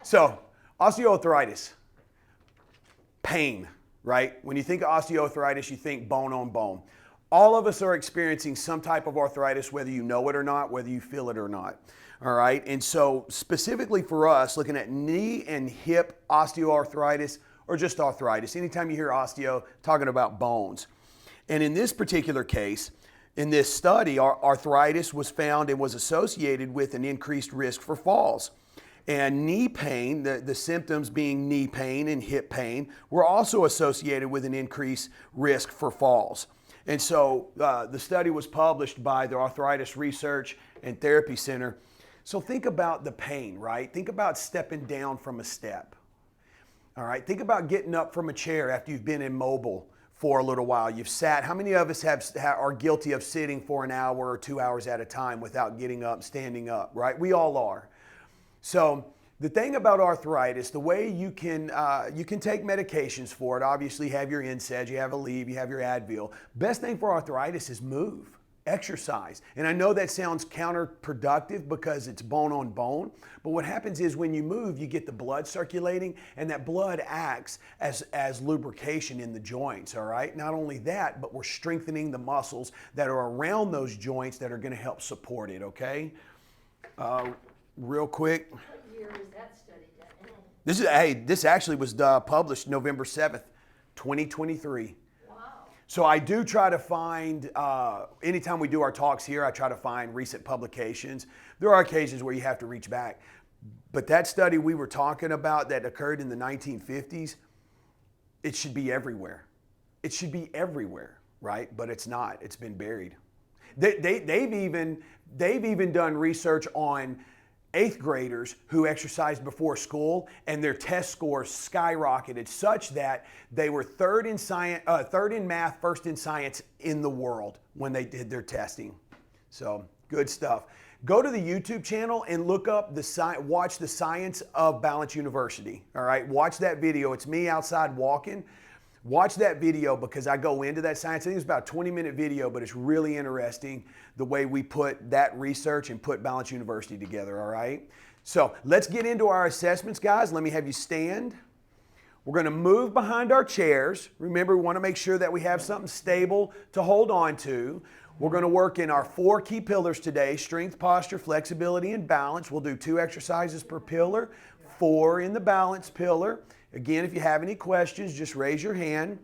So, osteoarthritis, pain, right? When you think of osteoarthritis, you think bone on bone. All of us are experiencing some type of arthritis, whether you know it or not, whether you feel it or not. All right, and so specifically for us, looking at knee and hip osteoarthritis or just arthritis, anytime you hear osteo, talking about bones. And in this particular case, in this study, arthritis was found and was associated with an increased risk for falls. And knee pain, the symptoms being knee pain and hip pain, were also associated with an increased risk for falls. And so the study was published by the Arthritis Research and Therapy Center. So think about the pain, right? Think about stepping down from a step. All right, think about getting up from a chair after you've been immobile for a little while. You've sat. How many of us are guilty of sitting for an hour or 2 hours at a time without getting up, standing up, right? We all are. So the thing about arthritis, the way you can take medications for it, obviously you have your NSAIDs, you have Aleve, you have your Advil. Best thing for arthritis is move, exercise. And I know that sounds counterproductive because it's bone on bone, but what happens is when you move, you get the blood circulating, and that blood acts as lubrication in the joints, all right? Not only that, but we're strengthening the muscles that are around those joints that are gonna help support it, okay? Real quick. What year was that study done? This actually was published November 7th, 2023. Wow. So I do try to find, anytime we do our talks here, I try to find recent publications. There are occasions where you have to reach back. But that study we were talking about that occurred in the 1950s, it should be everywhere. It should be everywhere, right? But it's not. It's been buried. They've even done research on 8th graders who exercised before school, and their test scores skyrocketed such that they were third in math, first in science in the world when they did their testing. So good stuff. Go to the YouTube channel and look up watch the Science of Balance University. All right, watch that video. It's me outside walking. Watch that video because I go into that science. I think it's about a 20-minute video, but it's really interesting the way we put that research and put Balance University together, all right? So let's get into our assessments, guys. Let me have you stand. We're going to move behind our chairs. Remember, we want to make sure that we have something stable to hold on to. We're going to work in our 4 key pillars today: strength, posture, flexibility, and balance. We'll do 2 exercises per pillar, 4 in the balance pillar. Again, if you have any questions, just raise your hand.